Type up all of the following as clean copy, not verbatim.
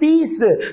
30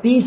30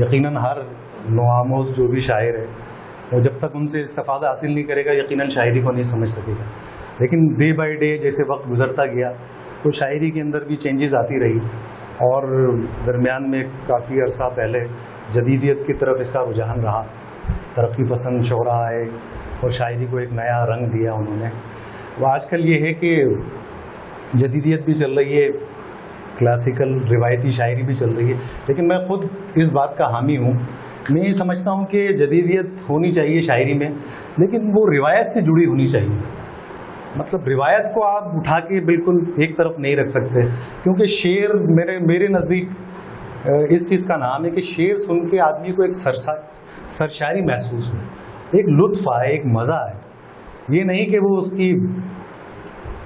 یقیناً ہر نوآموز جو بھی شاعر ہے وہ جب تک ان سے استفادہ حاصل نہیں کرے گا یقیناً شاعری کو نہیں سمجھ سکے گا. لیکن ڈے بائی ڈے جیسے وقت گزرتا گیا تو شاعری کے اندر بھی چینجز آتی رہی, اور درمیان میں کافی عرصہ پہلے جدیدیت کی طرف اس کا رجحان رہا. ترقی پسند شعراء آئے اور شاعری کو ایک نیا رنگ دیا انہوں نے. وہ آج کل یہ ہے کہ جدیدیت بھی چل رہی ہے, کلاسیکل روایتی شاعری بھی چل رہی ہے, لیکن میں خود اس بات کا حامی ہوں. میں یہ سمجھتا ہوں کہ جدیدیت ہونی چاہیے شاعری میں, لیکن وہ روایت سے جڑی ہونی چاہیے. مطلب روایت کو آپ اٹھا کے بالکل ایک طرف نہیں رکھ سکتے, کیونکہ شعر میرے نزدیک اس چیز کا نام ہے کہ شعر سن کے آدمی کو ایک سرشاری محسوس ہو, ایک لطف آئے, ایک مزہ آئے. یہ نہیں کہ وہ اس کی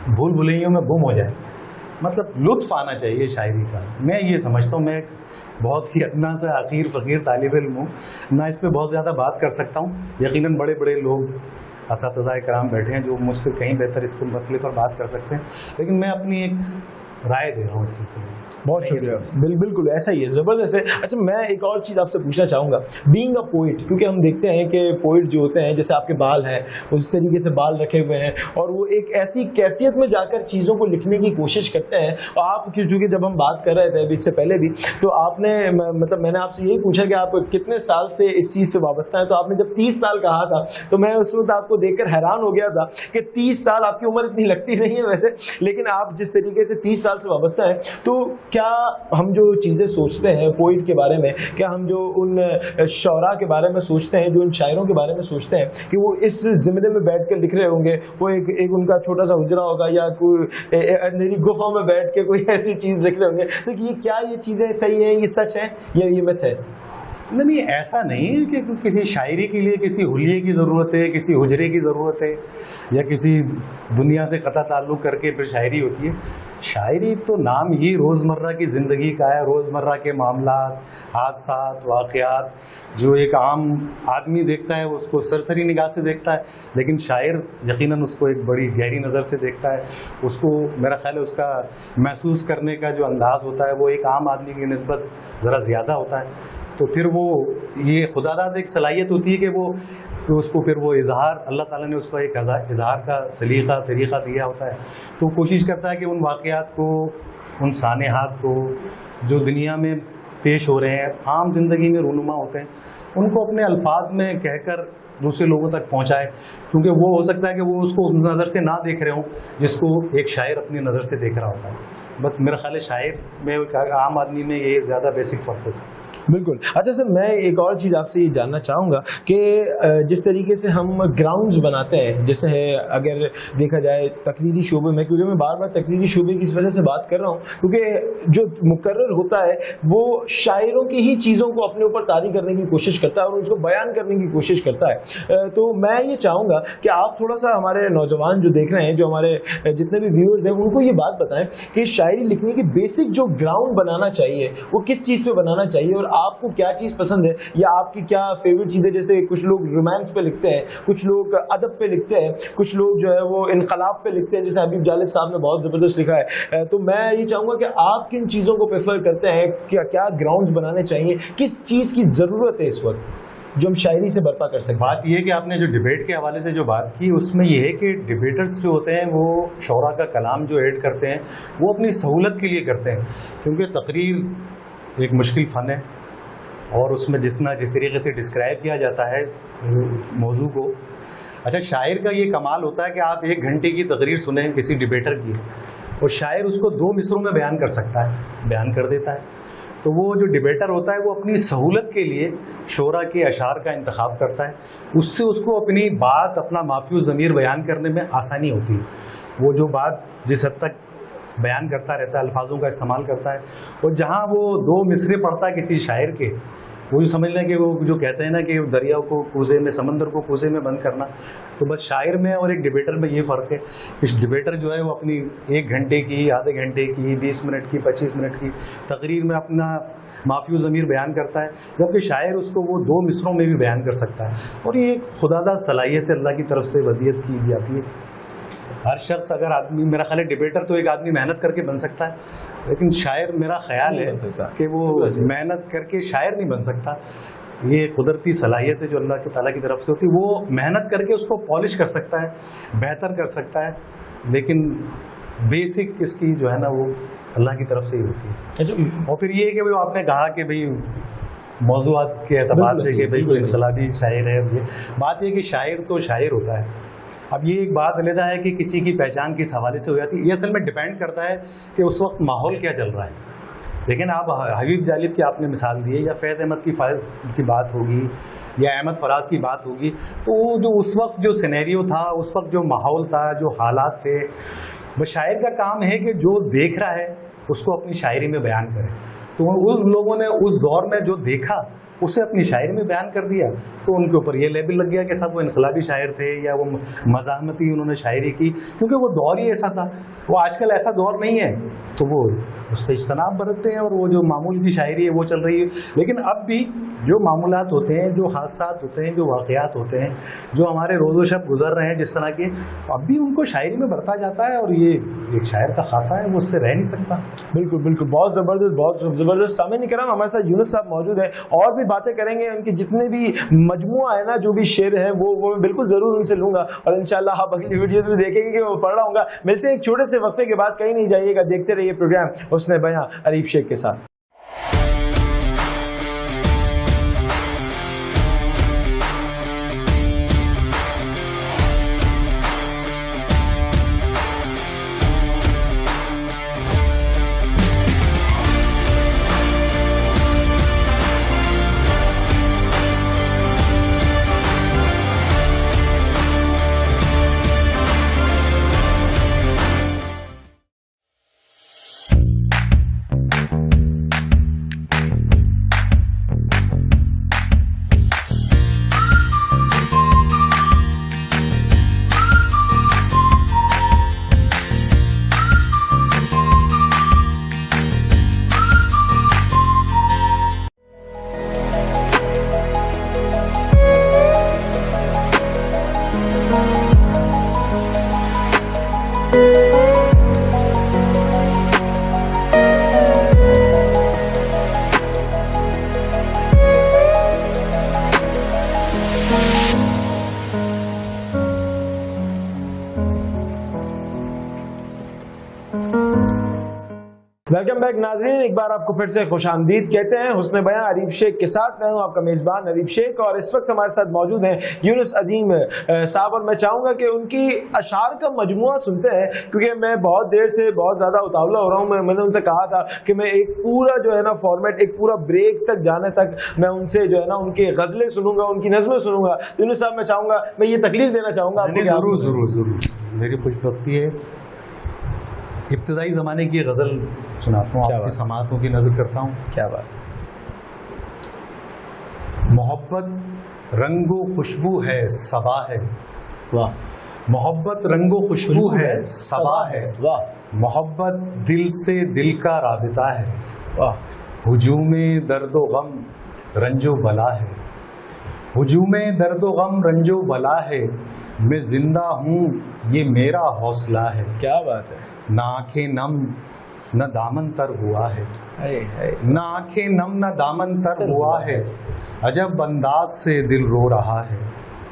بھول بھلیوں میں گم ہو جائے. مطلب لطف آنا چاہیے شاعری کا. میں یہ سمجھتا ہوں, میں ایک بہت ہی ادنا سے حقیر فقیر طالب علم ہوں, نہ اس پہ بہت زیادہ بات کر سکتا ہوں. یقیناً بڑے بڑے لوگ اساتذہ کرام بیٹھے ہیں جو مجھ سے کہیں بہتر اس پہ مسئلے پر بات کر سکتے ہیں, لیکن میں اپنی ایک رائے دے رہا ہوں اس سلسلے میں. بہت شکریہ. بالکل ایسا ہی ہے, زبردست ہے. اچھا میں ایک اور چیز آپ سے پوچھنا چاہوں گا, بینگ اے پوئٹ, کیونکہ ہم دیکھتے ہیں کہ پوئٹ جو ہوتے ہیں جیسے آپ کے بال ہیں اس طریقے سے بال رکھے ہوئے ہیں, اور وہ ایک ایسی کیفیت میں جا کر چیزوں کو لکھنے کی کوشش کرتے ہیں. اور آپ چونکہ جب ہم بات کر رہے تھے ابھی اس سے پہلے بھی, تو آپ نے مطلب میں نے آپ سے یہی پوچھا کہ آپ کتنے سال سے اس چیز سے وابستہ ہیں, تو آپ نے جب 30 سال کہا تھا تو میں اس وقت آپ کو دیکھ کر حیران ہو گیا تھا کہ 30 سال آپ کی عمر اتنی لگتی نہیں ہے ویسے, لیکن آپ جس طریقے سے 30 سال سے وابستہ ہیں, تو کیا ہم جو چیزیں سوچتے ہیں پوئٹ کے بارے میں, کیا ہم جو ان شعراء کے بارے میں سوچتے ہیں, جو ان شاعروں کے بارے میں سوچتے ہیں کہ وہ اس زمرے میں بیٹھ کر لکھ رہے ہوں گے, وہ ایک ان کا چھوٹا سا حجرہ ہوگا یا کوئی اندھیری گفا میں بیٹھ کے کوئی ایسی چیز لکھ رہے ہوں گے, تو یہ کیا یہ چیزیں صحیح ہیں, یہ سچ ہے یا یہ مت ہے؟ نہیں, ایسا نہیں ہے کہ کسی شاعری کے لیے کسی حلیے کی ضرورت ہے, کسی حجرے کی ضرورت ہے, یا کسی دنیا سے قطع تعلق کر کے پھر شاعری ہوتی ہے. شاعری تو نام ہی روزمرہ کی زندگی کا ہے, روزمرہ کے معاملات, حادثات, واقعات جو ایک عام آدمی دیکھتا ہے اس کو سرسری نگاہ سے دیکھتا ہے, لیکن شاعر یقیناً اس کو ایک بڑی گہری نظر سے دیکھتا ہے. اس کو میرا خیال ہے اس کا محسوس کرنے کا جو انداز ہوتا ہے وہ ایک عام آدمی کی نسبت ذرا زیادہ ہوتا ہے. تو پھر وہ یہ خدا داد ایک صلاحیت ہوتی ہے کہ اس کو پھر وہ اظہار, اللہ تعالیٰ نے اس کو ایک اظہار کا سلیقہ طریقہ دیا ہوتا ہے. تو کوشش کرتا ہے کہ ان واقعات کو, ان سانحات کو جو دنیا میں پیش ہو رہے ہیں, عام زندگی میں رونما ہوتے ہیں, ان کو اپنے الفاظ میں کہہ کر دوسرے لوگوں تک پہنچائے. کیونکہ وہ ہو سکتا ہے کہ وہ اس کو اس نظر سے نہ دیکھ رہے ہوں جس کو ایک شاعر اپنی نظر سے دیکھ رہا ہوتا ہے. بس میرا خیال ہے شاعر میں عام آدمی میں یہ زیادہ بیسک فرق ہوتا ہے. بالکل. اچھا سر, میں ایک اور چیز آپ سے یہ جاننا چاہوں گا کہ جس طریقے سے ہم گراؤنڈز بناتے ہیں, جیسے ہے اگر دیکھا جائے تقریری شعبے میں, کیونکہ میں بار بار تقریری شعبے کی اس وجہ سے بات کر رہا ہوں کیونکہ جو مقرر ہوتا ہے وہ شاعروں کی ہی چیزوں کو اپنے اوپر طاری کرنے کی کوشش کرتا ہے اور اس کو بیان کرنے کی کوشش کرتا ہے. تو میں یہ چاہوں گا کہ آپ تھوڑا سا ہمارے نوجوان جو دیکھ رہے ہیں, جو ہمارے جتنے بھی ویورز ہیں, ان کو یہ بات بتائیں کہ شاعری لکھنے کی بیسک جو گراؤنڈ بنانا چاہیے وہ کس چیز پہ بنانا چاہیے, اور آپ کو کیا چیز پسند ہے یا آپ کی کیا فیوریٹ چیز ہے. جیسے کچھ لوگ رومانس پہ لکھتے ہیں, کچھ لوگ ادب پہ لکھتے ہیں, کچھ لوگ جو ہے وہ انقلاب پہ لکھتے ہیں, جیسے حبیب جالب صاحب نے بہت زبردست لکھا ہے. تو میں یہ چاہوں گا کہ آپ کن چیزوں کو پریفر کرتے ہیں, کیا گراؤنڈز بنانے چاہیے, کس چیز کی ضرورت ہے اس وقت جو ہم شاعری سے برپا کر سکیں؟ بات یہ ہے کہ آپ نے جو ڈیبیٹ کے حوالے سے جو بات کی اس میں یہ ہے کہ ڈیبیٹرز جو ہوتے ہیں وہ شعراء کا کلام جو ایڈ کرتے ہیں وہ اپنی سہولت کے لیے کرتے ہیں, کیونکہ تقریر ایک مشکل فن ہے اور اس میں جس طریقے سے ڈسکرائب کیا جاتا ہے موضوع کو. اچھا, شاعر کا یہ کمال ہوتا ہے کہ آپ 1 گھنٹے کی تقریر سنیں کسی ڈیبیٹر کی اور شاعر اس کو 2 مصروں میں بیان کر سکتا ہے, بیان کر دیتا ہے. تو وہ جو ڈیبیٹر ہوتا ہے وہ اپنی سہولت کے لیے شعراء کے اشعار کا انتخاب کرتا ہے, اس سے اس کو اپنی بات, اپنا مافی الضمیر بیان کرنے میں آسانی ہوتی ہے. وہ جو بات جس حد تک بیان کرتا رہتا ہے, الفاظوں کا استعمال کرتا ہے, اور جہاں وہ 2 مصرے پڑھتا ہے کسی شاعر کے, وہ جو سمجھ لیں کہ وہ جو کہتے ہیں نا کہ دریا کو کوزے میں, سمندر کو کوزے میں بند کرنا, تو بس شاعر میں اور ایک ڈیبیٹر میں یہ فرق ہے کہ ڈیبیٹر جو ہے وہ اپنی 1 گھنٹے کی, آدھے گھنٹے کی, 20 منٹ کی, 25 منٹ کی تقریر میں اپنا مافی و ضمیر بیان کرتا ہے, جبکہ شاعر اس کو وہ 2 مصروں میں بھی بیان کر سکتا ہے. اور یہ ایک خداداد صلاحیت اللہ کی طرف سے ودیت کی جاتی ہے. ہر شخص اگر آدمی، میرا خیال ہے ڈبیٹر تو ایک آدمی محنت کر کے بن سکتا ہے، لیکن شاعر میرا خیال ہے کہ وہ محنت کر کے شاعر نہیں بن سکتا. یہ قدرتی صلاحیت ہے جو اللہ کے تعالیٰ کی طرف سے ہوتی ہے. وہ محنت کر کے اس کو پالش کر سکتا ہے، بہتر کر سکتا ہے، لیکن بیسک اس کی جو ہے نا وہ اللہ کی طرف سے ہی ہوتی ہے. اور پھر یہ کہ آپ نے کہا کہ بھئی موضوعات کے اعتبار سے کہ بھئی کوئی انقلابی شاعر ہے، یہ بات یہ کہ شاعر تو شاعر ہوتا ہے. اب یہ ایک بات علیحدہ ہے کہ کسی کی پہچان کس حوالے سے ہو جاتی ہے. یہ اصل میں ڈپینڈ کرتا ہے کہ اس وقت ماحول کیا چل رہا ہے. لیکن آپ حبیب جالب کی آپ نے مثال دی ہے، یا فیض احمد کی بات ہوگی، یا احمد فراز کی بات ہوگی، تو وہ جو اس وقت جو سینیریو تھا، اس وقت جو ماحول تھا، جو حالات تھے، بس شاعر کا کام ہے کہ جو دیکھ رہا ہے اس کو اپنی شاعری میں بیان کرے. تو ان لوگوں نے اس دور میں جو دیکھا اسے اپنی شاعری میں بیان کر دیا، تو ان کے اوپر یہ لیبل لگ گیا کہ سب وہ انقلابی شاعر تھے یا وہ مزاحمتی انہوں نے شاعری کی، کیونکہ وہ دور ہی ایسا تھا. وہ آج کل ایسا دور نہیں ہے تو وہ اس سے اجتناب برتتے ہیں، اور وہ جو معمول کی شاعری ہے وہ چل رہی ہے. لیکن اب بھی جو معمولات ہوتے ہیں، جو حادثات ہوتے ہیں، جو واقعات ہوتے ہیں، جو ہمارے روز و شب گزر رہے ہیں جس طرح کے، اب بھی ان کو شاعری میں برتا جاتا ہے، اور یہ ایک شاعر کا خاصہ ہے، وہ اس سے رہ نہیں سکتا. بالکل بالکل، بہت زبردست، بہت زبردست. سامعین کرام، ہمارے ساتھ یونس صاحب موجود ہیں، اور بھی باتیں کریں گے. ان کے جتنے بھی مجموعہ ہے نا، جو بھی شعر ہیں وہ بالکل ضرور ان سے لوں گا، اور انشاءاللہ آپ اگلی ویڈیوز میں دیکھیں گے کہ وہ پڑھ رہا ہوں گا. ملتے ہیں ایک چھوٹے سے وقفے کے بعد، کہیں نہیں جائیے گا، دیکھتے رہیے پروگرام حسن بیاں عریف شیخ کے ساتھ. ویلکم بیک ناظرین، ایک بار آپ کو پھر سے خوش آمدید کہتے ہیں حسن بیاں عریف شیخ کے ساتھ. میں ہوں آپ کا میزبان عریف شیخ، اور اس وقت ہمارے ساتھ موجود ہیں یونس عظیم صاحب، اور میں چاہوں گا کہ ان کی اشعار کا مجموعہ سنتے ہیں، کیونکہ میں بہت دیر سے بہت زیادہ اتاولہ ہو رہا ہوں. میں نے ان سے کہا تھا کہ میں ایک پورا جو ہے نا فارمیٹ، ایک پورا بریک تک جانے تک میں ان سے جو ہے نا ان کی غزلیں سنوں گا، ان کی نظمیں سنوں گا. یونس صاحب، میں چاہوں گا، میں یہ تکلیف دینا چاہوں گا. ضرور ضرور ضرور، میری خوش بختی ہے. ابتدائی زمانے کی غزل سناتا ہوں، آپ کی سماعتوں کی نظر کرتا ہوں. کیا بات ہے. محبت رنگ و خوشبو ہے، صبا ہے. واہ. محبت رنگ و خوشبو ہے، صبا ہے. واہ. محبت دل سے دل کا رابطہ ہے. واہ. ہجوم درد و غم رنج و بلا ہے. ہجوم درد و غم رنج و بلا ہے. میں زندہ ہوں، یہ میرا حوصلہ ہے. کیا بات ہے. نہ آنکھیں نم نہ دامن تر ہوا ہے. نہ آنکھیں نم نہ دامن تر ہوا ہے. عجب انداز سے دل رو رہا ہے.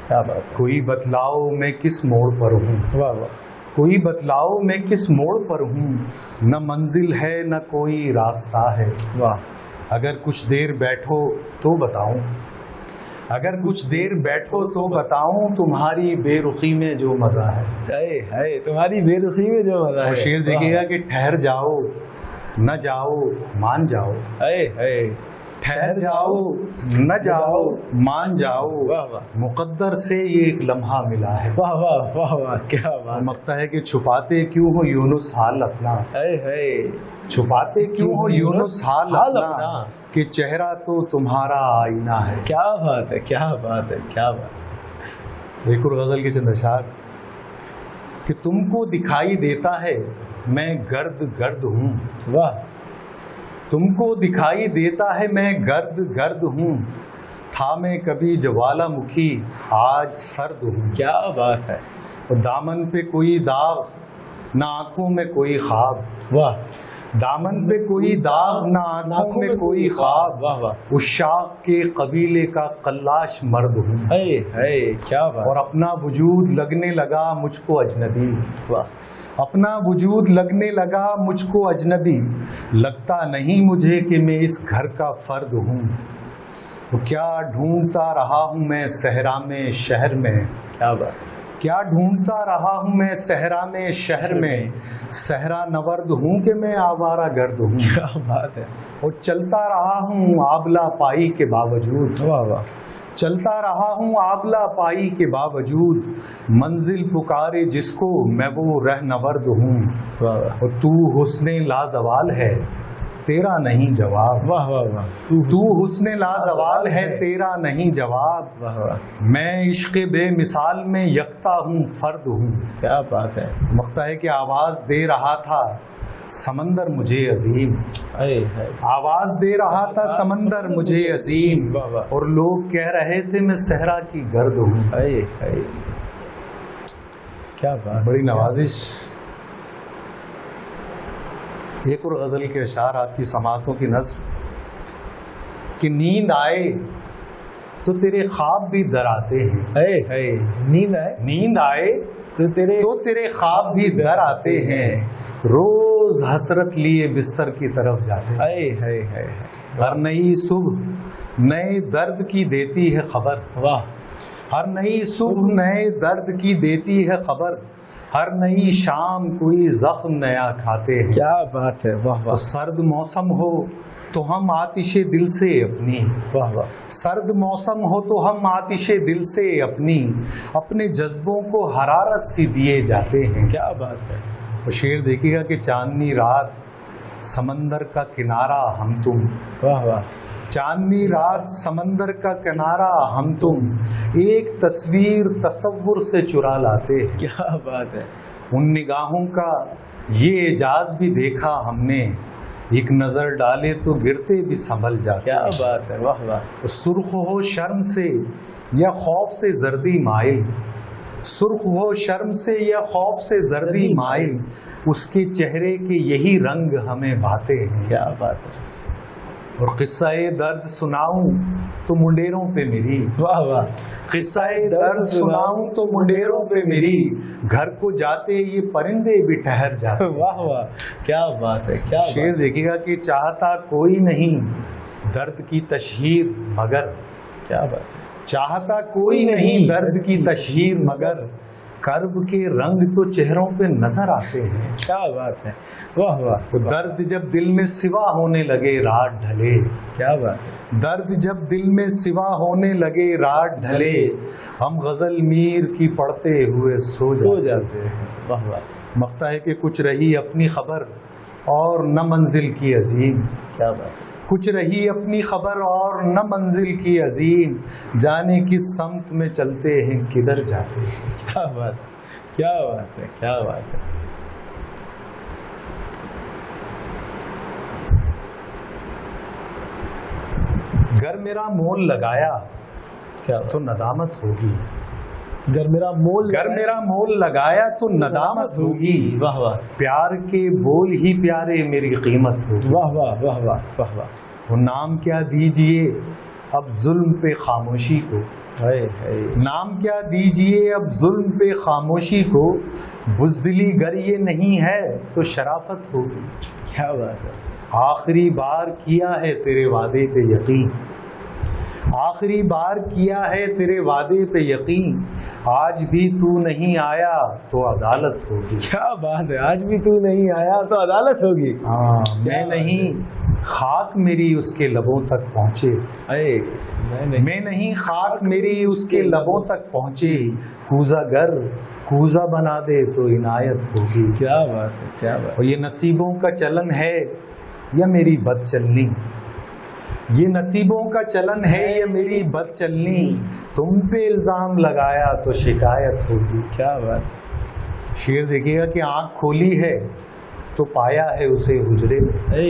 کیا بات. کوئی بتلاؤ میں کس موڑ پر ہوں. واہ واہ. کوئی بتلاؤ میں کس موڑ پر ہوں. نہ منزل ہے نہ کوئی راستہ ہے. واہ. اگر کچھ دیر بیٹھو تو بتاؤں. اگر کچھ دیر بیٹھو تو بتاؤں، تمہاری بے رخی میں جو مزہ ہے. تمہاری بے رخی میں جو مزہ ہے. شعر دیکھیے گا کہ ٹھہر جاؤ نہ جاؤ مان جاؤ. ٹھہر جاؤ نہ جاؤ مان جاؤ. مقدر سے یہ ایک لمحہ ملا ہے. واہ واہ واہ واہ. کیا بات. مقتا ہے کہ چھپاتے کیوں ہو یونس حال اپنا. چھپاتے کیوں ہو یونس حال اپنا، کہ چہرہ تو تمہارا آئینہ ہے. کیا بات ہے. کیا بات ہے. کیا بات. ایک اور غزل کے چند اشعار. کہ تم کو دکھائی دیتا ہے میں گرد گرد ہوں. واہ. تم کو دکھائی دیتا ہے میں گرد گرد ہوں. تھا میں کبھی جوالا مکھی آج سرد ہوں. کیا بات ہے. اور دامن پہ کوئی داغ نہ آنکھوں میں کوئی خواب، واہ، دامن پہ کوئی داغ نہ آنکھوں میں کوئی خواب، واہ واہ، عشاق کے قبیلے کا قلاش مرد ہوں، اے اے کیا بات، اور اپنا وجود لگنے لگا مجھ کو اجنبی، واہ، اپنا وجود لگنے لگا مجھ کو اجنبی، لگتا نہیں مجھے کہ میں اس گھر کا فرد ہوں، تو کیا ڈھونڈتا رہا ہوں میں صحرا میں شہر میں، کیا بات، کیا ڈھونڈتا رہا ہوں میں صحرا میں شہر میں، صحرا نورد ہوں کہ میں آوارہ گرد ہوں، کیا بات ہے، اور چلتا رہا ہوں آبلہ پائی کے باوجود، واہ واہ، چلتا رہا ہوں آبلہ پائی کے باوجود، منزل پکارے جس کو میں وہ رہنورد ہوں، واہ واہ، اور تو حسن لازوال ہے تیرا نہیں جواب، واہ واہ واہ، تو حسن لازوال ہے تیرا نہیں جواب، واہ واہ، میں عشق بے مثال میں یکتا ہوں فرد ہوں، کیا بات ہے، مقطع ہے کہ آواز دے رہا تھا سمندر مجھے عظیم، اے اے، آواز دے رہا تھا سمندر مجھے عظیم، واہ واہ، اور لوگ کہہ رہے تھے میں صحرا کی گرد ہوں، اے اے، کیا بات، بڑی نوازش۔ ایک اور غزل کے اشعار آپ کی سماعتوں کی نظر، کہ نیند آئے تو تیرے خواب بھی ڈراتے ہیں، اے اے، نیند آئے نیند آئے تو تیرے خواب بھی ڈر آتے ہیں، روز حسرت لیے بستر کی طرف جاتے ہیں، اے اے اے، ہر نئی صبح نئے درد کی دیتی ہے خبر، واہ، ہر نئی صبح نئے درد کی دیتی ہے خبر، ہر نئی شام کوئی زخم نیا کھاتے ہیں، کیا بات ہے، واہ اور واہ، سرد موسم ہو تو ہم آتش دل سے اپنی، واہ واہ، سرد موسم ہو تو ہم آتش دل سے اپنے جذبوں کو حرارت سی دیے جاتے ہیں، کیا بات ہے، وہ شعر دیکھیے گا کہ چاندنی رات سمندر کا کنارہ ہم تم، واہ واہ، چاندنی رات سمندر کا کنارہ ہم تم، ایک تصویر تصور سے چرا لاتے ہیں، کیا بات ہے، ان نگاہوں کا یہ اعجاز بھی دیکھا ہم نے، ایک نظر ڈالے تو گرتے بھی سنبھل جاتے کیا ہیں، بات ہے، واہ واہ، سرخ ہو شرم سے یا خوف سے زردی مائل، سرخ ہو شرم سے یا خوف سے زردی مائل، اس کے چہرے کے یہی رنگ ہمیں بھاتے ہیں، کیا بات ہے، اور قصہ درد سناؤں تو منڈیروں پہ میری، واہ واہ، قصہ درد سناؤں تو منڈیروں پہ میری، گھر کو جاتے یہ پرندے بھی ٹھہر جاتے، واہ واہ، کیا بات ہے، کیا شعر دیکھیے گا کہ چاہتا کوئی نہیں درد کی تشہیر مگر، کیا بات ہے، چاہتا کوئی نہیں درد کی تشہیر مگر، کرب کے رنگ تو چہروں پہ نظر آتے ہیں، کیا بات ہے، واہ واہ، درد جب دل میں سوا ہونے لگے رات ڈھلے، کیا بات ہے، درد جب دل میں سوا ہونے لگے رات ڈھلے، ہم غزل میر کی پڑھتے ہوئے سو جاتے ہیں، واہ واہ، مقطع ہے کہ کچھ رہی اپنی خبر اور نہ منزل کی عظیم، کیا بات ہے، کچھ رہی اپنی خبر اور نہ منزل کی عظیم، جانے کس سمت میں چلتے ہیں کدھر جاتے ہیں، کیا بات ہے، کیا بات ہے، کیا بات ہے، گر میرا مول لگایا کیا تو ندامت ہوگی، گر میرا مول، گر میرا مول لگایا تو ندامت ہوگی، واہ واہ، پیار کے بول ہی پیارے میری قیمت ہوگی، واہ واہ، واہ واہ، واہ واہ، وہ نام کیا دیجئے اب ظلم پہ خاموشی کو، اے اے، نام کیا دیجئے اب ظلم پہ خاموشی کو، بزدلی گر یہ نہیں ہے تو شرافت ہوگی، کیا بات ہے، آخری بار کیا ہے تیرے وعدے پہ یقین، آخری بار کیا ہے تیرے وعدے پہ یقین، آج بھی تو نہیں آیا تو عدالت ہوگی، کیا بات ہے، آج بھی تو نہیں آیا تو عدالت ہوگی، میں نہیں خاک میری اس کے لبوں تک پہنچے، اے میں نہیں خاک میری اس کے لبوں تک پہنچے، کوزہ گر کوزہ بنا دے تو عنایت ہوگی، کیا بات ہے، کیا بات، اور یہ نصیبوں کا چلن ہے یا میری بد چلنی، یہ نصیبوں کا چلن ہے یا میری بد چلنی، تم پہ الزام لگایا تو شکایت ہوگی، کیا بات، شعر دیکھیے گا کہ آنکھ کھولی ہے تو پایا ہے اسے حجرے میں، اے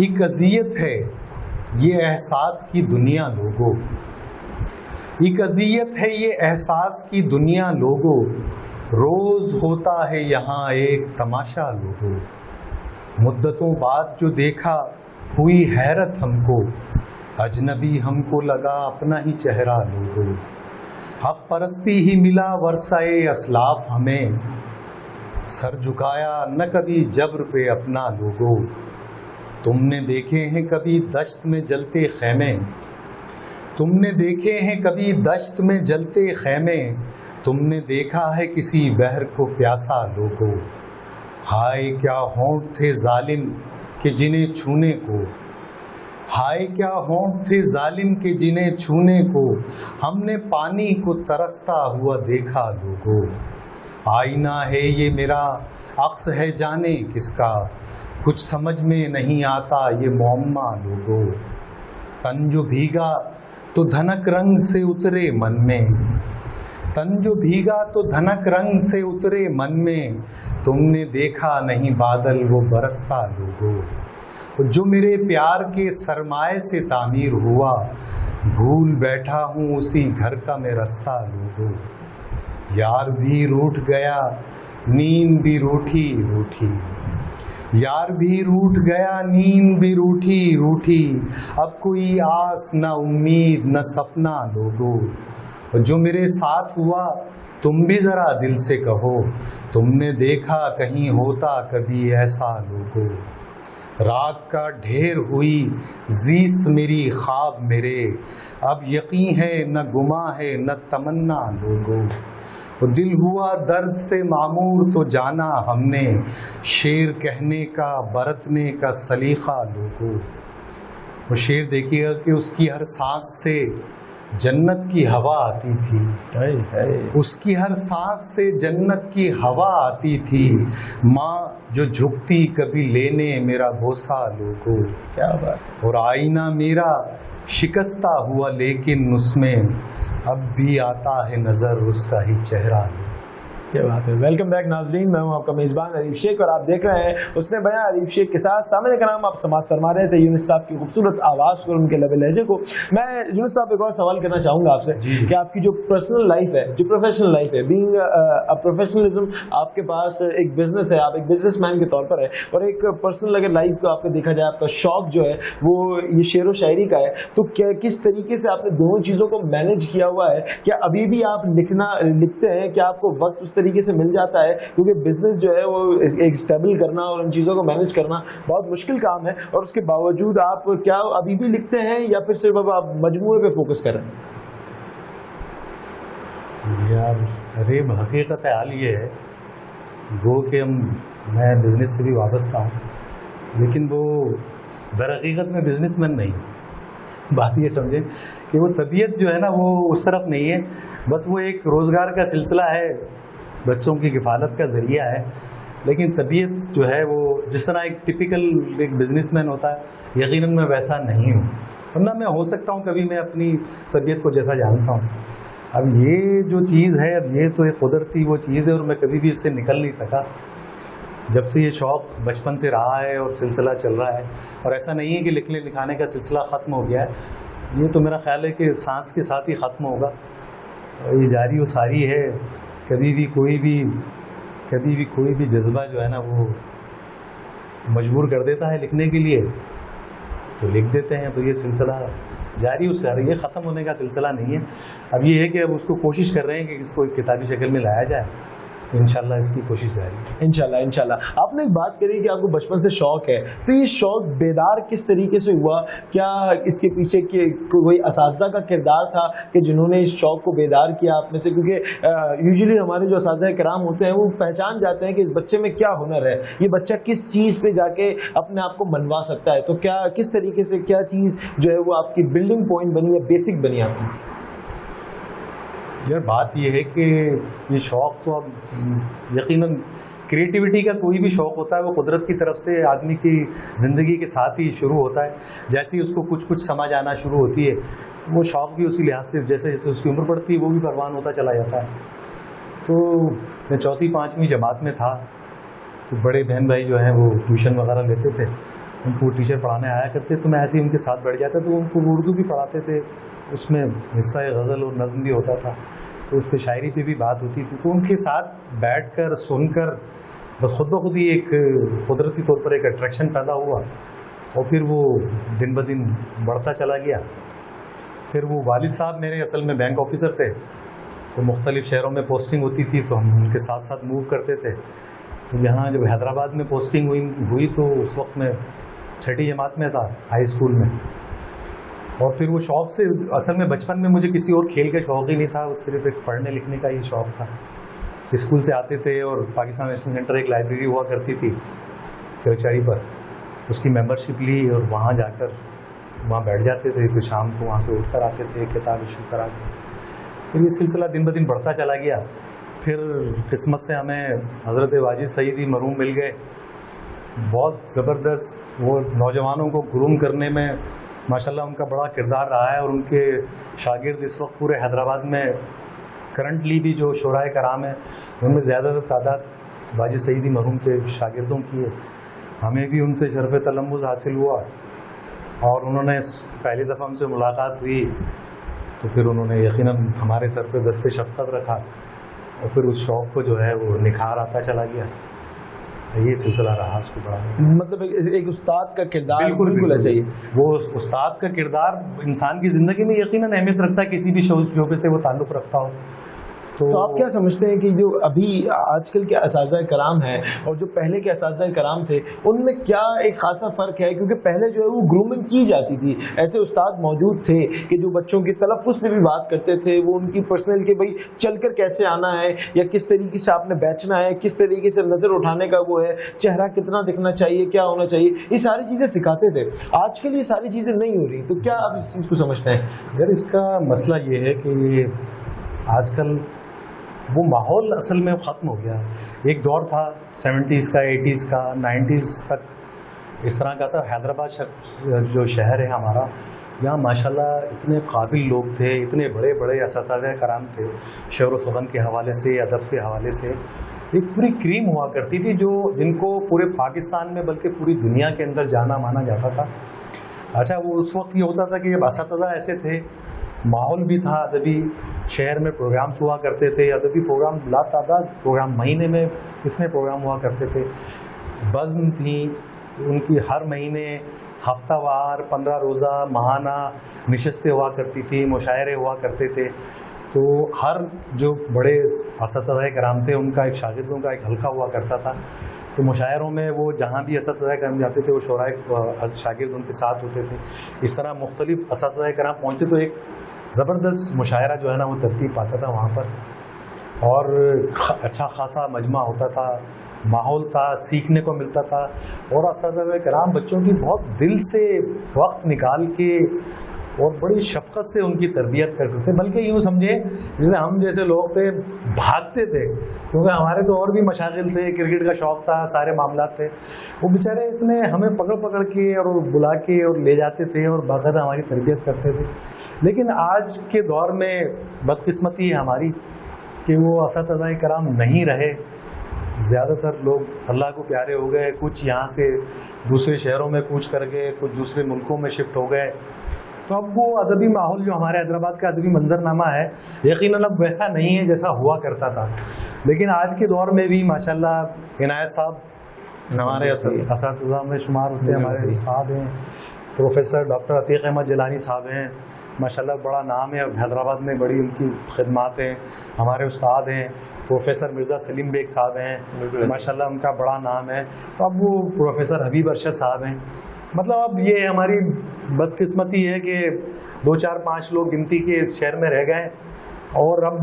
ایک اذیت ہے یہ احساس کی دنیا لوگوں، ایک اذیت ہے یہ احساس کی دنیا لوگوں، روز ہوتا ہے یہاں ایک تماشا لوگوں، مدتوں بعد جو دیکھا ہوئی حیرت ہم کو، اجنبی ہم کو لگا اپنا ہی چہرہ لوگوں، حق پرستی ہی ملا ورثہ اسلاف ہمیں، سر جھکایا نہ کبھی جبر پہ اپنا لوگوں، تم نے دیکھے ہیں کبھی دشت میں جلتے خیمے، تم نے دیکھے ہیں کبھی دشت میں جلتے خیمے، تم نے دیکھا ہے کسی بحر کو پیاسا لوگوں، ہائے کیا ہونٹ تھے ظالم کہ جنہیں چھونے کو، ہائے کیا ہونٹ تھے ظالم کے جنہیں چھونے کو، ہم نے پانی کو ترستا ہوا دیکھا لوگوں، آئینہ ہے یہ میرا عکس ہے جانے کس کا، کچھ سمجھ میں نہیں آتا یہ معمہ لوگوں، تن جو بھیگا تو دھنک رنگ سے اترے من میں، تن جو بھیگا تو دھنک رنگ سے اترے من میں، تم نے دیکھا نہیں بادل وہ برستا لوگوں، جو میرے پیار کے سرمائے سے تعمیر ہوا، بھول بیٹھا ہوں اسی گھر کا میں رستہ لوگوں، یار بھی روٹھ گیا نیند بھی روٹھی روٹھی، یار بھی روٹھ گیا نیند بھی روٹھی روٹھی، اب کوئی آس نہ امید نہ سپنا لوگوں، جو میرے ساتھ ہوا تم بھی ذرا دل سے کہو، تم نے دیکھا کہیں ہوتا کبھی ایسا لوگوں، راگ کا ڈھیر ہوئی زیست میری خواب میرے، اب یقین ہے نہ گما ہے نہ تمنا لوگوں، دل ہوا درد سے معمور تو جانا ہم نے، شعر کہنے کا برتنے کا سلیقہ لوگوں، وہ شعر دیکھیے گا کہ اس کی ہر سانس سے جنت کی ہوا آتی تھی، اس کی ہر سانس سے جنت کی ہوا آتی تھی، ماں جو جھکتی کبھی لینے میرا بوسہ لوگوں، کیا بات، اور آئینہ میرا شکستہ ہوا لیکن اس میں اب بھی آتا ہے نظر اس کا ہی چہرہ، کیا بات ہے۔ ویلکم بیک ناظرین، میں ہوں آپ کا میزبان عریف شیخ اور آپ دیکھ رہے ہیں اس نے بیاں عریف شیخ کے ساتھ۔ سامنے کرام آپ سماعت فرما رہے تھے یونس صاحب کی خوبصورت آواز کو، ان کے لب لہجے کو۔ میں یونس صاحب ایک اور سوال کرنا چاہوں گا آپ سے کہ آپ کی جو پرسنل لائف ہے، جو پروفیشنل لائف ہے، بینگ پروفیشنلزم، آپ کے پاس ایک بزنس ہے، آپ ایک بزنس مین کے طور پر ہے، اور ایک پرسنل اگر لائف کو آپ کو دیکھا جائے، آپ کا شوق جو ہے وہ یہ شعر و شاعری کا ہے، تو کس طریقے سے آپ نے دونوں چیزوں کو مینیج کیا ہوا ہے؟ کیا ابھی بھی آپ لکھتے ہیں؟ کیا آپ کو وقت اس طریقے سے مل جاتا ہے؟ کیونکہ بزنس جو ہے وہ ایک اسٹیبل کرنا اور ان چیزوں کو مینیج کرنا بہت مشکل کام ہے، اور اس کے باوجود آپ کیا ابھی بھی لکھتے ہیں یا پھر صرف اب آپ مجموعے پہ فوکس کر رہے ہیں؟ یار ارے حقیقت حال یہ ہے وہ کہ میں بزنس سے بھی وابستہ ہوں، لیکن وہ در حقیقت میں بزنس مین نہیں، بات یہ سمجھیں کہ وہ طبیعت جو ہے نا وہ اس طرف نہیں ہے، بس وہ ایک روزگار کا سلسلہ ہے، بچوں کی کفالت کا ذریعہ ہے، لیکن طبیعت جو ہے وہ جس طرح ایک ٹپیکل ایک بزنس مین ہوتا ہے، یقیناً میں ویسا نہیں ہوں، ورنہ میں ہو سکتا ہوں کبھی میں اپنی طبیعت کو جیسا جانتا ہوں۔ اب یہ جو چیز ہے، اب یہ تو ایک قدرتی وہ چیز ہے، اور میں کبھی بھی اس سے نکل نہیں سکا، جب سے یہ شوق بچپن سے رہا ہے اور سلسلہ چل رہا ہے، اور ایسا نہیں ہے کہ لکھنے لکھانے کا سلسلہ ختم ہو گیا ہے، یہ تو میرا خیال ہے کہ سانس کے ساتھ ہی ختم ہوگا، یہ جاری و ساری ہے، کبھی بھی کوئی بھی جذبہ جو ہے نا وہ مجبور کر دیتا ہے لکھنے کے لیے تو لکھ دیتے ہیں، تو یہ سلسلہ جاری و ساری، یہ ختم ہونے کا سلسلہ نہیں ہے۔ اب یہ ہے کہ اب اس کو کوشش کر رہے ہیں کہ اس کو کتابی شکل میں لایا جائے، تو انشاءاللہ اس کی کوشش جاری ہے۔ انشاءاللہ۔ آپ نے ایک بات کری کہ آپ کو بچپن سے شوق ہے، تو یہ شوق بیدار کس طریقے سے ہوا؟ کیا اس کے پیچھے کوئی اساتذہ کا کردار تھا کہ جنہوں نے اس شوق کو بیدار کیا آپ میں سے؟ کیونکہ یوزلی ہمارے جو اساتذہ کرام ہوتے ہیں وہ پہچان جاتے ہیں کہ اس بچے میں کیا ہنر ہے، یہ بچہ کس چیز پہ جا کے اپنے آپ کو منوا سکتا ہے، تو کس طریقے سے کیا چیز جو ہے وہ آپ کی بلڈنگ پوائنٹ بنی یا بیسک بنی آپ کی؟ یار بات یہ ہے کہ یہ شوق تو اب یقیناً کریٹیوٹی کا کوئی بھی شوق ہوتا ہے وہ قدرت کی طرف سے آدمی کی زندگی کے ساتھ ہی شروع ہوتا ہے، جیسے ہی اس کو کچھ سمجھ آنا شروع ہوتی ہے تو وہ شوق بھی اسی لحاظ سے جیسے جیسے اس کی عمر بڑھتی ہے وہ بھی پروان ہوتا چلا جاتا ہے۔ تو میں 4th 5ویں جماعت میں تھا تو بڑے بہن بھائی جو ہیں وہ ٹیوشن وغیرہ لیتے تھے، ان کو ٹیچر پڑھانے آیا کرتے تو میں ایسے ہی ان کے ساتھ بیٹھ جاتا تو ان کو اردو بھی پڑھاتے تھے, اس میں حصہ غزل اور نظم بھی ہوتا تھا, تو اس پہ شاعری پہ بھی بات ہوتی تھی. تو ان کے ساتھ بیٹھ کر سن کر خود بخود ہی ایک قدرتی طور پر ایک اٹریکشن پیدا ہوا, اور پھر وہ دن بدن بڑھتا چلا گیا. پھر وہ والد صاحب میرے اصل میں بینک آفیسر تھے, تو مختلف شہروں میں پوسٹنگ ہوتی تھی تو ہم ان کے ساتھ ساتھ موو کرتے تھے. تو یہاں جب حیدرآباد میں پوسٹنگ ہوئی تو اس وقت میں 6ٹھی جماعت میں تھا ہائی اسکول میں. اور پھر وہ شوق سے, اصل میں بچپن میں مجھے کسی اور کھیل کا شوق ہی نہیں تھا, وہ صرف ایک پڑھنے لکھنے کا ہی شوق تھا. اسکول سے آتے تھے اور پاکستان نیشنل سینٹر ایک لائبریری ہوا کرتی تھی ترکچاری پر, اس کی ممبرشپ لی اور وہاں جا کر وہاں بیٹھ جاتے تھے. پھر شام کو وہاں سے اٹھ کر آتے تھے, کتاب ایشو کرا کے. پھر یہ سلسلہ دن بدن بڑھتا چلا گیا. پھر قسمت سے ہمیں حضرت واجد سعیدی مرحوم مل گئے. بہت زبردست, وہ نوجوانوں کو گروم کرنے میں ماشاءاللہ ان کا بڑا کردار رہا ہے, اور ان کے شاگرد اس وقت پورے حیدرآباد میں کرنٹلی بھی جو شورائے کرام ہیں ان میں زیادہ تر تعداد واجد سعیدی مرحوم کے شاگردوں کی ہے. ہمیں بھی ان سے شرف تلمذ حاصل ہوا, اور انہوں نے پہلی دفعہ ہم سے ملاقات ہوئی تو پھر انہوں نے یقیناً ہمارے سر پہ دست شفقت رکھا, اور پھر اس شوق کو جو ہے وہ نکھار آتا چلا گیا. یہ سلسلہ رہا اس کو بڑھانے. مطلب ایک استاد کا کردار بالکل ایسا ہی, وہ استاد کا کردار انسان کی زندگی میں یقیناً اہمیت رکھتا ہے, کسی بھی شعبے سے وہ تعلق رکھتا ہو. تو آپ کیا سمجھتے ہیں کہ جو ابھی آج کل کے اساتذہ کرام ہیں اور جو پہلے کے اساتذہ کرام تھے ان میں کیا ایک خاصا فرق ہے؟ کیونکہ پہلے جو ہے وہ گرومنگ کی جاتی تھی, ایسے استاد موجود تھے کہ جو بچوں کی تلفظ پہ بھی بات کرتے تھے, وہ ان کی پرسنل کہ بھائی چل کر کیسے آنا ہے, یا کس طریقے سے آپ نے بیٹھنا ہے, کس طریقے سے نظر اٹھانے کا وہ ہے, چہرہ کتنا دکھنا چاہیے, کیا ہونا چاہیے, یہ ساری چیزیں سکھاتے تھے. آج کل یہ ساری چیزیں نہیں ہو رہی, تو کیا آپ اس چیز کو سمجھتے ہیں؟ یار اس کا مسئلہ یہ ہے کہ یہ آج کل وہ ماحول اصل میں ختم ہو گیا. ایک دور تھا 70s کا, 80s کا, 90s تک اس طرح کا تھا. حیدرآباد جو شہر ہے ہمارا, یہاں ماشاءاللہ اتنے قابل لوگ تھے, اتنے بڑے بڑے اساتذہ کرام تھے, شعر و سخن کے حوالے سے, ادب سے حوالے سے ایک پوری کریم ہوا کرتی تھی, جو جن کو پورے پاکستان میں بلکہ پوری دنیا کے اندر جانا مانا جاتا تھا. اچھا, وہ اس وقت یہ ہوتا تھا کہ جب اساتذہ ایسے تھے, ماحول بھی تھا ادبی, شہر میں پروگرامس ہوا کرتے تھے, ادبی پروگرام لا تعداد پروگرام, مہینے میں اتنے پروگرام ہوا کرتے تھے. بزم تھیں ان کی, ہر مہینے ہفتہ وار 15 روزہ ماہانہ نشستیں ہوا کرتی تھیں, مشاعرے ہوا کرتے تھے. تو ہر جو بڑے اساتذہ کرام تھے ان کا ایک شاگردوں کا ایک حلقہ ہوا کرتا تھا. تو مشاعروں میں وہ جہاں بھی اساتذہ کرام جاتے تھے وہ شعراء شاگرد ان کے ساتھ ہوتے تھے. اس طرح مختلف اساتذہ کرام پہنچے تو ایک زبردست مشاعرہ جو ہے نا وہ ترتیب پاتا تھا وہاں پر, اور اچھا خاصا مجمع ہوتا تھا, ماحول تھا, سیکھنے کو ملتا تھا. اور اساتذہ کرام بچوں کی بہت دل سے وقت نکال کے اور بڑی شفقت سے ان کی تربیت کرتے تھے. بلکہ یوں سمجھیں جیسے ہم جیسے لوگ تھے بھاگتے تھے, کیونکہ ہمارے تو اور بھی مشاغل تھے, کرکٹ کا شوق تھا, سارے معاملات تھے. وہ بیچارے اتنے ہمیں پکڑ پکڑ کے اور بلا کے اور لے جاتے تھے اور باقاعدہ ہماری تربیت کرتے تھے. لیکن آج کے دور میں بدقسمتی ہے ہماری کہ وہ اساتذہ کرام نہیں رہے. زیادہ تر لوگ اللہ کو پیارے ہو گئے, کچھ یہاں سے دوسرے شہروں میں کوچ کر گئے, کچھ دوسرے ملکوں میں شفٹ ہو گئے. تو اب وہ ادبی ماحول جو ہمارے حیدرآباد کا ادبی منظرنامہ ہے یقیناً اب ویسا نہیں ہے جیسا ہوا کرتا تھا. لیکن آج کے دور میں بھی ماشاءاللہ عنایت صاحب ہمارے اساتذہ میں شمار ہوتے ہیں, ہمارے استاد ہیں. پروفیسر ڈاکٹر عتیق احمد جیلانی صاحب ہیں, ماشاءاللہ بڑا نام ہے, اب حیدرآباد میں بڑی ان کی خدمات ہیں. ہمارے استاد ہیں پروفیسر مرزا سلیم بیگ صاحب ہیں, ماشاءاللہ ان کا بڑا نام ہے. تو اب وہ پروفیسر حبیب ارشد صاحب ہیں. مطلب اب یہ ہماری بدقسمتی ہے کہ 2-4-5 لوگ گنتی کے شہر میں رہ گئے, اور اب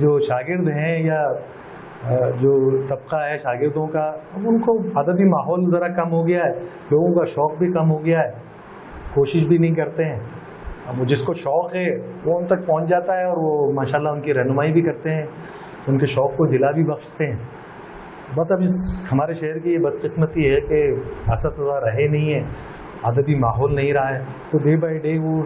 جو شاگرد ہیں یا جو طبقہ ہے شاگردوں کا, اب ان کو ادبی ماحول ذرا کم ہو گیا ہے, لوگوں کا شوق بھی کم ہو گیا ہے, کوشش بھی نہیں کرتے ہیں. اب جس کو شوق ہے وہ ان تک پہنچ جاتا ہے, اور وہ ماشاءاللہ ان کی رہنمائی بھی کرتے ہیں, ان کے شوق کو جلا بھی بخشتے ہیں. بس اب اس ہمارے شہر کی یہ بدقسمتی ہے کہ اساتذہ رہے نہیں ہیں, ادبی ماحول نہیں رہا ہے. تو ڈے بائی ڈے وہ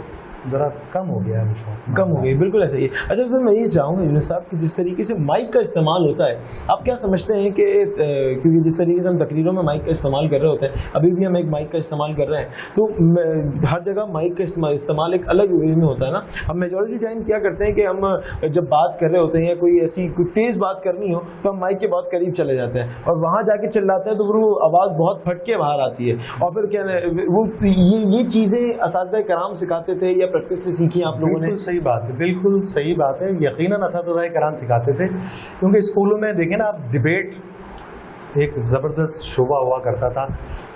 ذرا کم ہو گیا ہے وہ شوق. کم ہو گئی, بالکل ایسا ہی ہے. اچھا سر میں یہ چاہوں گا یونس صاحب کہ جس طریقے سے مائک کا استعمال ہوتا ہے, آپ کیا سمجھتے ہیں کہ کیونکہ جس طریقے سے ہم تقریروں میں مائک کا استعمال کر رہے ہوتے ہیں, ابھی بھی ہم ایک مائک کا استعمال کر رہے ہیں, تو ہر جگہ مائک کا استعمال ایک الگ وے میں ہوتا ہے نا. ہم میجورٹی ٹائم کیا کرتے ہیں کہ ہم جب بات کر رہے ہوتے ہیں یا کوئی ایسی کوئی تیز بات کرنی ہو تو ہم مائک کے بہت قریب چلے جاتے ہیں اور وہاں جا کے چلاتے ہیں تو وہ آواز بہت پھٹ کے باہر آتی ہے. اور پھر کیا وہ یہ چیزیں اساتذہ کرام سکھاتے تھے یا پریکٹس سے سیکھی آپ لوگوں نے؟ بالکل صحیح بات ہے, بالکل صحیح بات ہے. یقیناً اساتذہ کرام سکھاتے تھے, کیونکہ اسکولوں میں دیکھیں نا آپ, ڈبیٹ ایک زبردست شعبہ ہوا کرتا تھا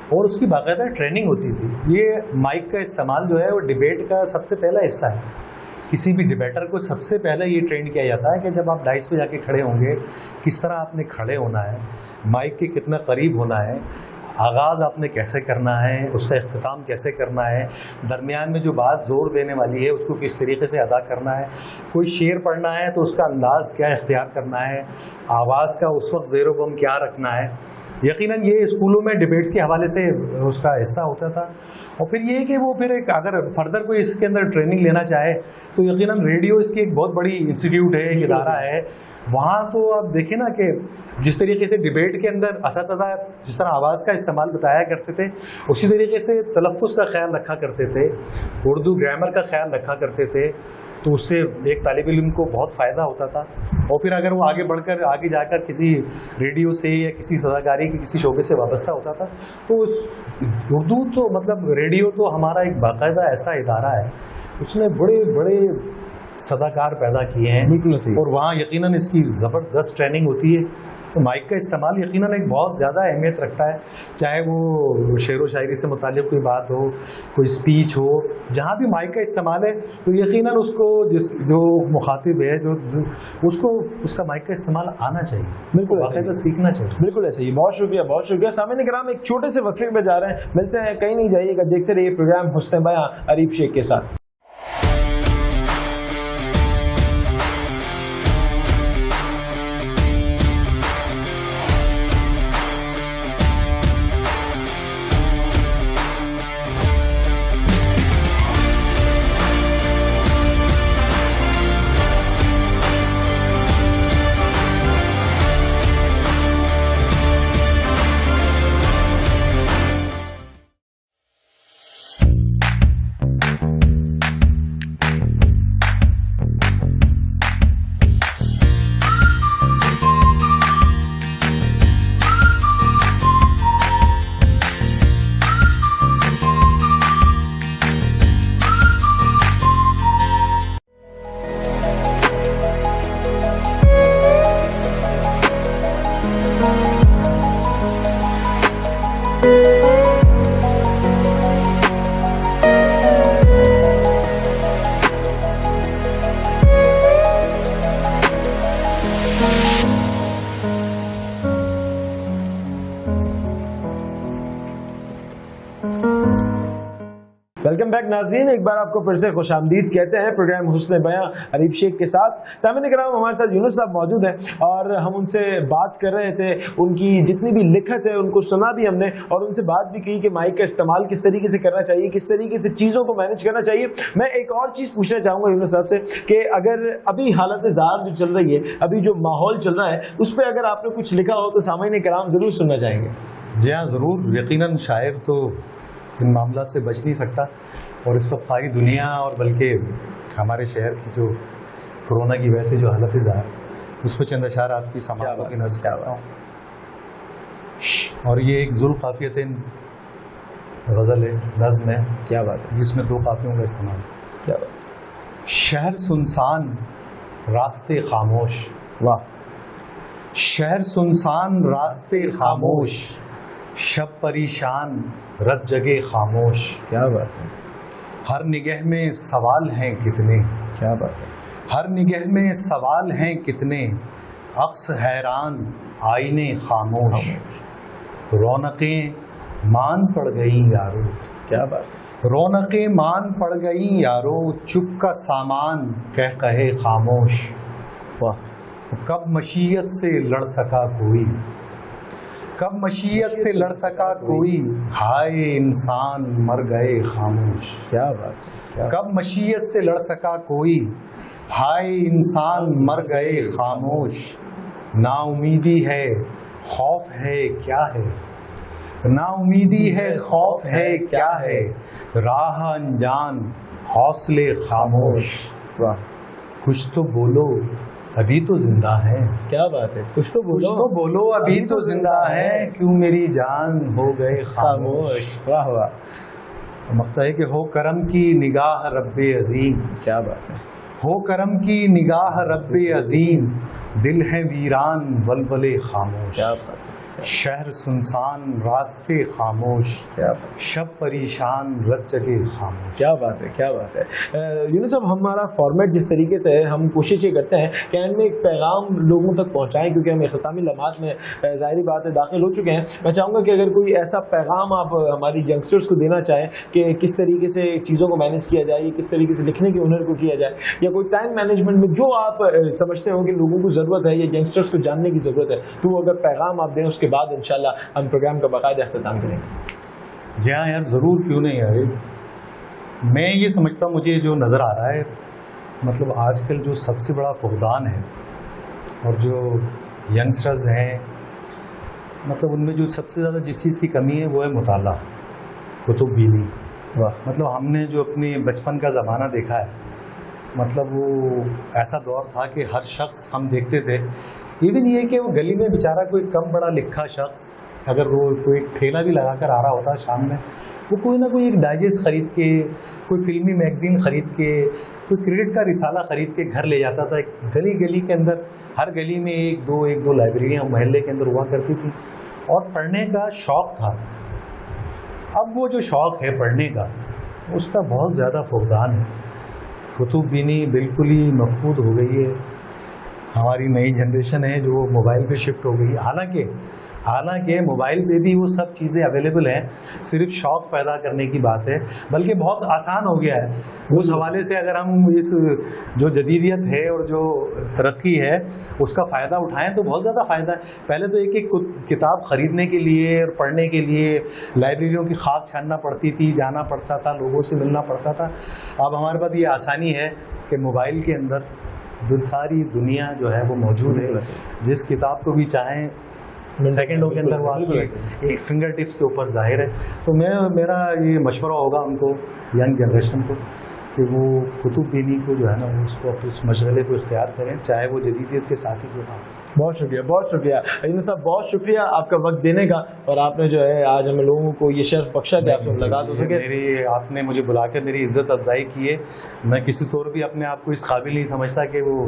اور اس کی باقاعدہ ٹریننگ ہوتی تھی. یہ مائک کا استعمال جو ہے وہ ڈبیٹ کا سب سے پہلا حصہ ہے. کسی بھی ڈبیٹر کو سب سے پہلے یہ ٹرین کیا جاتا ہے کہ جب آپ ڈائس پہ جا کے کھڑے ہوں گے کس طرح آپ نے کھڑے ہونا ہے, مائک کے کتنا قریب ہونا ہے, آغاز آپ نے کیسے کرنا ہے, اس کا اختتام کیسے کرنا ہے, درمیان میں جو بات زور دینے والی ہے اس کو کس طریقے سے ادا کرنا ہے, کوئی شعر پڑھنا ہے تو اس کا انداز کیا اختیار کرنا ہے, آواز کا اس وقت زیر و بم کیا رکھنا ہے. یقیناً یہ اسکولوں میں ڈبیٹس کے حوالے سے اس کا حصہ ہوتا تھا. اور پھر یہ کہ وہ پھر ایک اگر فردر کوئی اس کے اندر ٹریننگ لینا چاہے تو یقیناً ریڈیو اس کی ایک بہت بڑی انسٹیٹیوٹ ہے, ایک ادارہ ہے. وہاں تو آپ دیکھیں نا کہ جس طریقے سے ڈبیٹ کے اندر اساتذہ جس طرح آواز کا استعمال بتایا کرتے تھے اسی طریقے سے تلفظ کا خیال رکھا کرتے تھے, اردو گرامر کا خیال رکھا کرتے تھے, تو اس سے ایک طالب علم کو بہت فائدہ ہوتا تھا. اور پھر اگر وہ آگے بڑھ کر آگے جا کر کسی ریڈیو سے یا کسی صداکاری کے کسی شعبے سے وابستہ ہوتا تھا تو اس اردو تو مطلب ریڈیو تو ہمارا ایک باقاعدہ ایسا ادارہ ہے, اس نے بڑے بڑے صداکار پیدا کیے ہیں. بالکل صحیح. اور وہاں یقیناً اس کی زبردست ٹریننگ ہوتی ہے. تو مائک کا استعمال یقیناً ایک بہت زیادہ اہمیت رکھتا ہے, چاہے وہ شعر و شاعری سے متعلق کوئی بات ہو, کوئی اسپیچ ہو, جہاں بھی مائک کا استعمال ہے تو یقیناً اس کو جو مخاطب ہے جو اس کو اس کا مائک کا استعمال آنا چاہیے, بالکل باقاعدہ سیکھنا چاہیے. بالکل ایسے ہی. بہت شکریہ, بہت شکریہ. سامعین کرام ایک چھوٹے سے وقفے میں جا رہے ہیں, ملتے ہیں, کہیں نہیں جائیے گا, دیکھتے رہیے پروگرام حسن بیاں عریب شیخ کے ساتھ. ویلکم بیک ناظرین, ایک بار آپ کو پھر سے خوش آمدید کہتے ہیں پروگرام حسن بیاں عریب شیخ کے ساتھ. سامعین کرام ہمارے ساتھ یونس صاحب موجود ہیں اور ہم ان سے بات کر رہے تھے, ان کی جتنی بھی لکھت ہے ان کو سنا بھی ہم نے اور ان سے بات بھی کی کہ مائک کا استعمال کس طریقے سے کرنا چاہیے, کس طریقے سے چیزوں کو مینیج کرنا چاہیے. میں ایک اور چیز پوچھنا چاہوں گا یونس صاحب سے کہ اگر ابھی حالت زار جو چل رہی ہے, ابھی جو ماحول چل رہا ہے, اس پہ اگر آپ نے کچھ لکھا ہو تو سامعین کرام ضرور سننا چاہیں گے. جی ہاں ضرور. یقیناً شاعر تو ان معاملات سے بچ نہیں سکتا اور اس وقت ساری دنیا اور بلکہ ہمارے شہر کی جو کرونا کی وجہ سے جو حالت زار, اس پہ چند اشعار آپ کی سماعتوں کی نظر کرتا ہوں. اور یہ ایک ذوالقافیت غزل ہے, نظم ہے. کیا بات ہے, جس میں 2 قافیوں کا استعمال. کیا بات. شہر سنسان راستے خاموش, واہ. شہر سنسان راستے خاموش, شب پریشان رت جگہ خاموش. کیا بات ہے. ہر نگہ میں سوال ہیں کتنے, کیا بات ہے. ہر نگہ میں سوال ہیں کتنے, عکس حیران آئینے خاموش. رونقیں مان پڑ گئیں یارو, کیا بات ہے. رونقیں مان پڑ گئیں یارو, چپ کا سامان کہے خاموش. واہ. کب مشیت سے لڑ سکا کوئی, کب مشیت سے لڑ سکا کوئی، ہائے انسان مر گئے خاموش. کیا بات ہے. کب مشیت سے لڑ سکا کوئی، ہائے انسان مر گئے خاموش. نا امیدی ہے خوف ہے کیا ہے، نا امیدی ہے خوف ہے کیا ہے، راہ انجان حوصلے خاموش. واہ کچھ تو بولو ابھی تو زندہ ہے، کیا بات ہے. کچھ تو کچھ تو بولو ابھی تو زندہ ہے، کیوں میری جان ہو گئے خاموش. واہ واہ. مقطع ہے کہ ہو کرم کی نگاہ رب عظیم، کیا بات ہے. ہو کرم کی نگاہ رب عظیم، دل ہے ویران ولولے خاموش. کیا بات ہے. شہر سنسان راستے خاموش، کیا بات. شب پریشان رت جگے خاموش. کیا بات ہے. کیا بات ہے. یونس صاحب ہمارا فارمیٹ جس طریقے سے ہے، ہم کوشش یہ کرتے ہیں کہ اینڈ میں ایک پیغام لوگوں تک پہنچائیں، کیونکہ ہم اختتامی لمحات میں ظاہری بات ہے داخل ہو چکے ہیں. میں چاہوں گا کہ اگر کوئی ایسا پیغام آپ ہماری ینگسٹرز کو دینا چاہیں کہ کس طریقے سے چیزوں کو مینیج کیا جائے، کس طریقے سے لکھنے کے ہنر کو کیا جائے، یا کوئی ٹائم مینجمنٹ میں جو آپ سمجھتے ہو کہ لوگوں کو ضرورت ہے یا ینگسٹرز کو جاننے کی ضرورت ہے، تو وہ اگر پیغام آپ دیں اس کے بعد انشاءاللہ ہم پروگرام کا باقاعدہ اختتام کریں گے. جی ہاں یار، ضرور، کیوں نہیں یار. میں یہ سمجھتا ہوں، مجھے جو نظر آ رہا ہے، مطلب آج کل جو سب سے بڑا فقدان ہے اور جو ینگسٹرز ہیں، مطلب ان میں جو سب سے زیادہ جس چیز کی کمی ہے وہ ہے مطالعہ، کتب بینی. مطلب ہم نے جو اپنے بچپن کا زمانہ دیکھا ہے، مطلب وہ ایسا دور تھا کہ ہر شخص ہم دیکھتے تھے، ایون یہ کہ وہ گلی میں بیچارہ کوئی کم پڑھا لکھا شخص اگر وہ کوئی ٹھیلا بھی لگا کر آ رہا ہوتا شام میں، وہ کوئی نہ کوئی ایک ڈائجسٹ خرید کے، کوئی فلمی میگزین خرید کے، کوئی کرکٹ کا رسالہ خرید کے گھر لے جاتا تھا. گلی گلی کے اندر، ہر گلی میں ایک دو لائبریریاں محلے کے اندر ہوا کرتی تھیں اور پڑھنے کا شوق تھا. اب وہ جو شوق ہے پڑھنے کا، اس کا بہت زیادہ فقدان ہے. کتب بینی بالکل ہی مفقود ہو گئی ہے. ہماری نئی جنریشن ہے جو موبائل پہ شفٹ ہو گئی. حالانکہ موبائل پہ بھی وہ سب چیزیں اویلیبل ہیں، صرف شوق پیدا کرنے کی بات ہے، بلکہ بہت آسان ہو گیا ہے. اس حوالے سے اگر ہم اس جو جدیدیت ہے اور جو ترقی ہے اس کا فائدہ اٹھائیں تو بہت زیادہ فائدہ ہے. پہلے تو ایک کتاب خریدنے کے لیے اور پڑھنے کے لیے لائبریریوں کی خاک چھاننا پڑتی تھی، جانا پڑتا تھا، لوگوں سے ملنا پڑتا تھا. اب ہمارے پاس یہ آسانی ہے کہ موبائل کے اندر ساری دنیا جو ہے وہ موجود ہے. جس کتاب کو بھی چاہیں سیکنڈوں کے اندر وہ ایک فنگر ٹپس کے اوپر ظاہر ہے. تو میرا یہ مشورہ ہوگا ان کو، ینگ جنریشن کو، کہ وہ کتب بینی کو جو ہے نا اس کو اس مشغلے کو اختیار کریں، چاہے وہ جدیدیت کے ساتھ ہی کیوں نہ. بہت شکریہ، بہت شکریہ یونس صاحب، بہت شکریہ آپ کا وقت دینے کا، اور آپ نے جو ہے آج ہم لوگوں کو یہ شرف بخشا کہ آپ سے ملاقات ہو سکے. آپ نے مجھے بلا کر میری عزت افزائی کی ہے. میں کسی طور بھی اپنے آپ کو اس قابل نہیں سمجھتا کہ وہ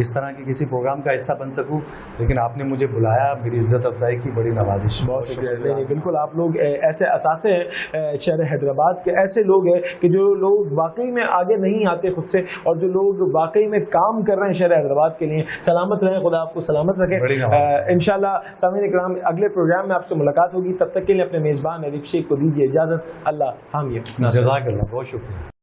اس طرح کے کسی پروگرام کا حصہ بن سکوں، لیکن آپ نے مجھے بلایا، میری عزت افزائی کی، بڑی نوازش. بہت شکریہ. نہیں بالکل، آپ لوگ ایسے اثاثے ہیں شہر حیدرآباد کے، ایسے لوگ ہیں کہ جو لوگ واقعی میں آگے نہیں آتے خود سے، اور جو لوگ واقعی میں کام کر رہے ہیں شہر حیدرآباد کے لیے. سلامت رہیں، خدا آپ کو سلامت رکھے. انشاءاللہ سامعین اکرام، اگلے پروگرام میں آپ سے ملاقات ہوگی. تب تک کے لیے اپنے میزبان ادیب شیخ کو دیجیے اجازت. اللہ حامیہ. جزاک اللہ، بہت شکریہ.